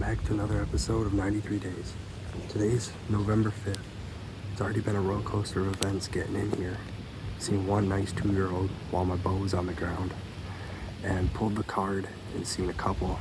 back to another episode of 93 Days. Today's November 5th. It's already been a roller coaster of events getting in here. Seen one nice 2-year-old while my bow was on the ground, and pulled the card and seen a couple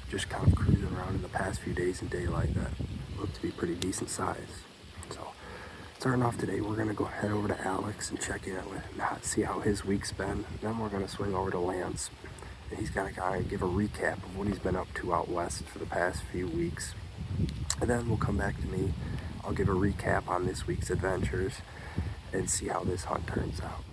just kind of cruising around in the past few days in daylight that looked to be pretty decent size. So starting off today, we're gonna go head over to Alex and check in with him, see how his week's been. Then we're gonna swing over to Lance. He's going to kind of give a recap of what he's been up to out west for the past few weeks. And then we'll come back to me. I'll give a recap on this week's adventures and see how this hunt turns out.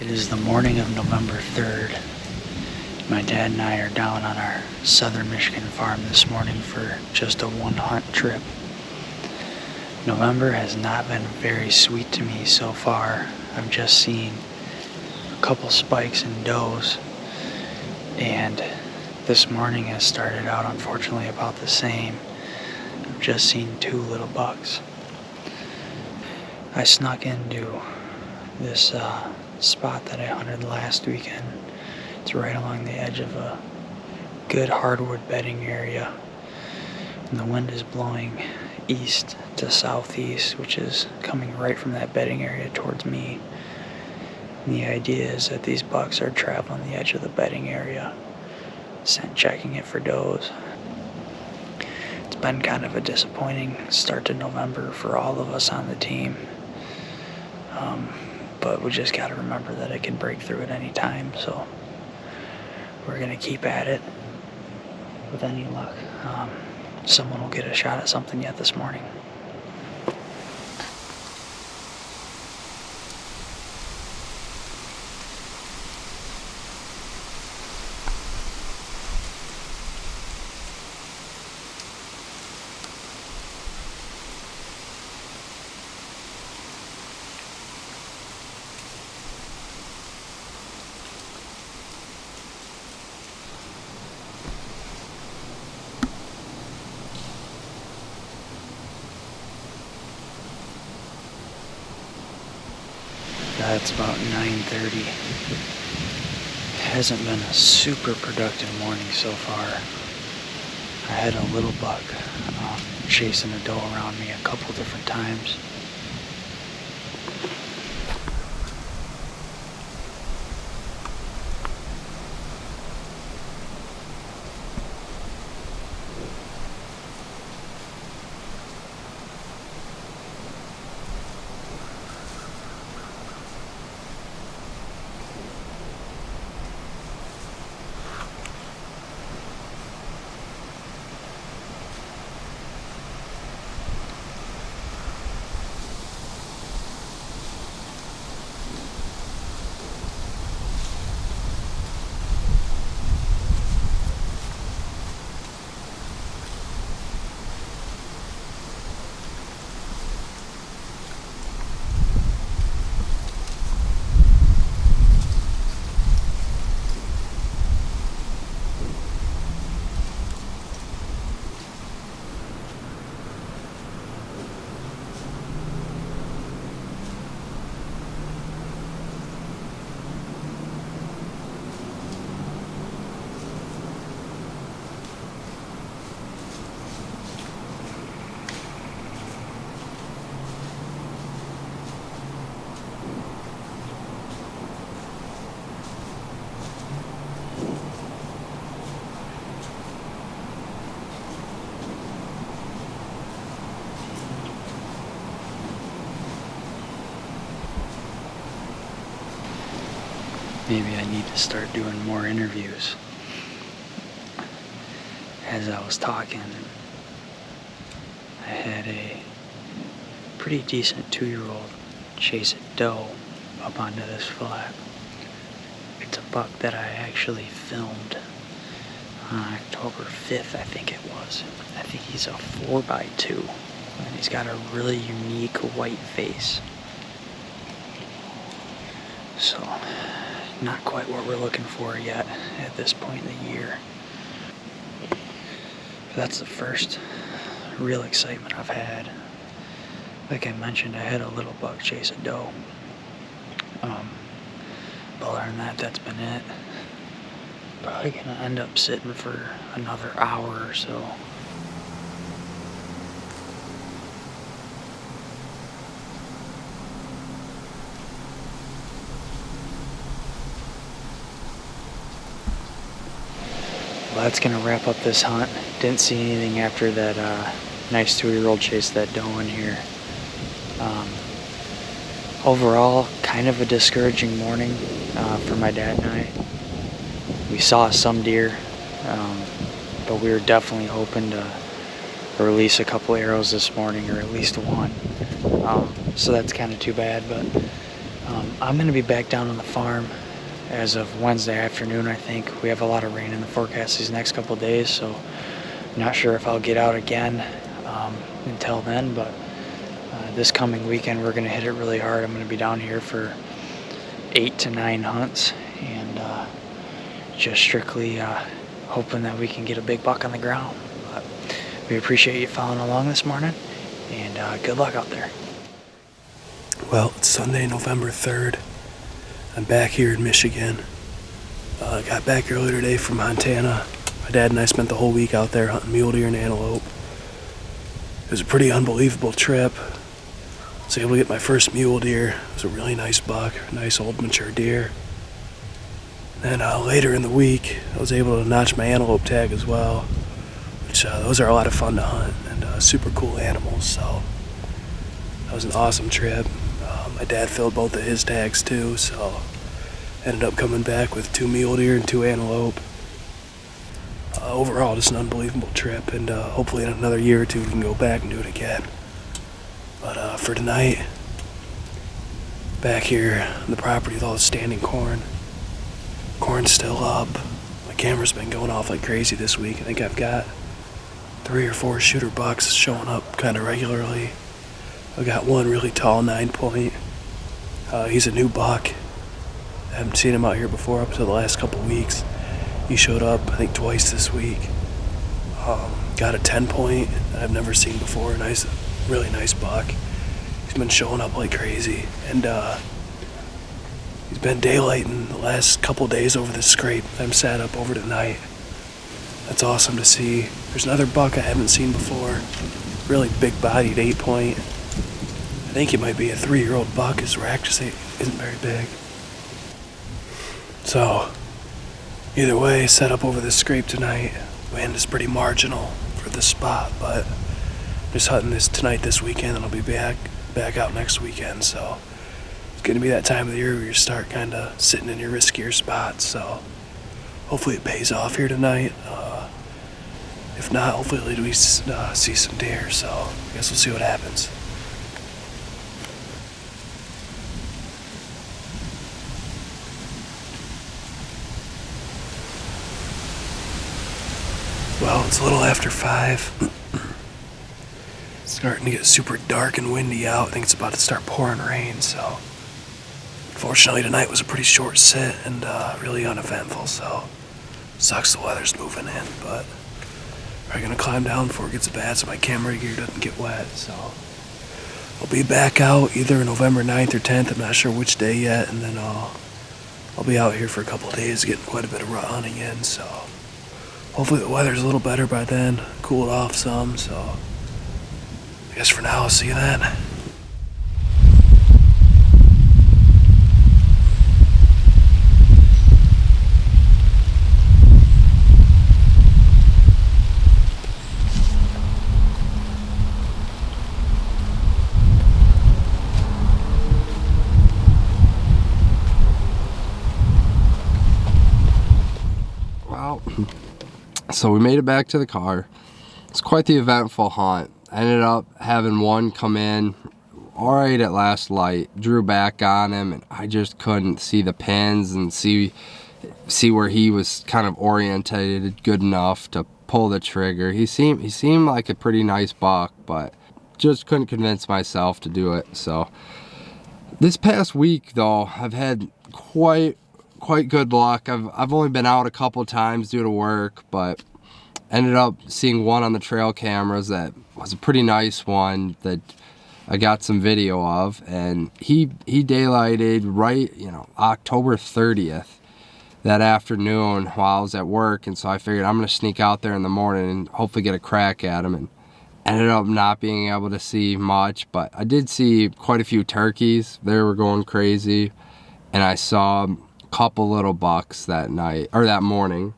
It is the morning of November 3rd. My dad and I are down on our southern Michigan farm this morning for just a one hunt trip. November has not been very sweet to me so far. I've just seen a couple spikes and does, and this morning has started out unfortunately about the same. I've just seen 2 little bucks. I snuck into this spot that I hunted last weekend. It's right along the edge of a good hardwood bedding area, and the wind is blowing east to southeast, which is coming right from that bedding area towards me. And the idea is that these bucks are traveling the edge of the bedding area, scent checking it for does. It's been kind of a disappointing start to November for all of us on the team, but we just got to remember that it can break through at any time, so we're going to keep at it. With any luck, someone will get a shot at something yet this morning. It's about 9:30. Hasn't been a super productive morning so far. I had a little buck chasing a doe around me a couple different times. Maybe I need to start doing more interviews. As I was talking, I had a pretty decent 2-year-old chase a doe up onto this flat. It's a buck that I actually filmed on October 5th, I think it was. I think he's a 4x2, and he's got a really unique white face. So, not quite what we're looking for yet at this point in the year. But that's the first real excitement I've had. Like I mentioned, I had a little buck chase a doe. But other than that, that's been it. Probably gonna end up sitting for another hour or so. Well, that's gonna wrap up this hunt. Didn't see anything after that nice 2-year-old chased that doe in here. Overall, kind of a discouraging morning for my dad and I. We saw some deer, but we were definitely hoping to release a couple arrows this morning, or at least one. So that's kind of too bad, but I'm gonna be back down on the farm as of Wednesday afternoon. I think we have a lot of rain in the forecast these next couple days, so I'm not sure if I'll get out again until then, but this coming weekend we're gonna hit it really hard. I'm gonna be down here for 8 to 9 hunts, and just strictly hoping that we can get a big buck on the ground. But we appreciate you following along this morning, and good luck out there. Well, it's Sunday, November 3rd. I'm back here in Michigan. Got back earlier today from Montana. My dad and I spent the whole week out there hunting mule deer and antelope. It was a pretty unbelievable trip. I was able to get my first mule deer. It was a really nice buck, a nice old mature deer. And later in the week, I was able to notch my antelope tag as well, which those are a lot of fun to hunt and super cool animals. So that was an awesome trip. My dad filled both of his tags too, so ended up coming back with 2 mule deer and 2 antelope. Overall, just an unbelievable trip, and hopefully in another year or two we can go back and do it again. But for tonight, back here on the property with all the standing corn. Corn's still up. My camera's been going off like crazy this week. I think I've got 3 or 4 shooter bucks showing up kind of regularly. I got one really tall 9-point. He's a new buck. I haven't seen him out here before up until the last couple weeks. He showed up, I think, twice this week. Got a 10-point that I've never seen before. Really nice buck. He's been showing up like crazy, and he's been daylighting the last couple days over this scrape I'm sat up over tonight. That's awesome to see. There's another buck I haven't seen before. Really big-bodied 8-point. I think he might be a 3-year-old buck. His rack just isn't very big. So, either way, set up over this scrape tonight. Wind is pretty marginal for this spot, but just hunting this weekend, and I'll be back out next weekend. So it's going to be that time of the year where you start kind of sitting in your riskier spots. So hopefully it pays off here tonight. If not, hopefully we see some deer. So I guess we'll see what happens. Well, it's a little after 5. It's starting to get super dark and windy out. I think it's about to start pouring rain, so unfortunately tonight was a pretty short sit and really uneventful, so sucks the weather's moving in, but I'm gonna climb down before it gets bad so my camera gear doesn't get wet. So I'll be back out either November 9th or 10th, I'm not sure which day yet, and then I'll be out here for a couple of days getting quite a bit of rut hunting in, so hopefully the weather's a little better by then, cooled off some, so I guess for now I'll see you then. Well, so we made it back to the car. It's quite the eventful hunt. I ended up having one come in all right at last light, drew back on him, and I just couldn't see the pins and see where he was kind of orientated good enough to pull the trigger. He seemed like a pretty nice buck, but just couldn't convince myself to do it. So this past week though, I've had quite good luck. I've only been out a couple times due to work, but ended up seeing one on the trail cameras that was a pretty nice one that I got some video of, and he daylighted right, October 30th that afternoon while I was at work, and so I figured I'm gonna sneak out there in the morning and hopefully get a crack at him, and ended up not being able to see much, but I did see quite a few turkeys. They were going crazy, and I saw a couple little bucks that night, or that morning.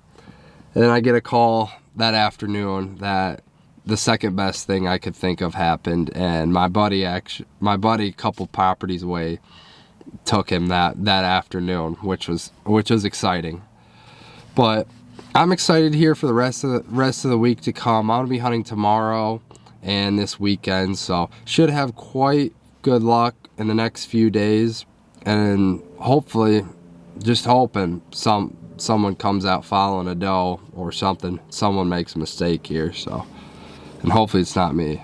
And then I get a call that afternoon that the second best thing I could think of happened, and my buddy a couple properties away took him that afternoon, which was exciting. But I'm excited here for the rest of the week to come. I'm gonna be hunting tomorrow and this weekend, so should have quite good luck in the next few days, and hopefully, just hoping someone comes out following a doe or something. Someone makes a mistake here, so, and hopefully it's not me.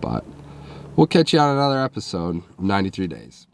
But we'll catch you on another episode of 93 Days.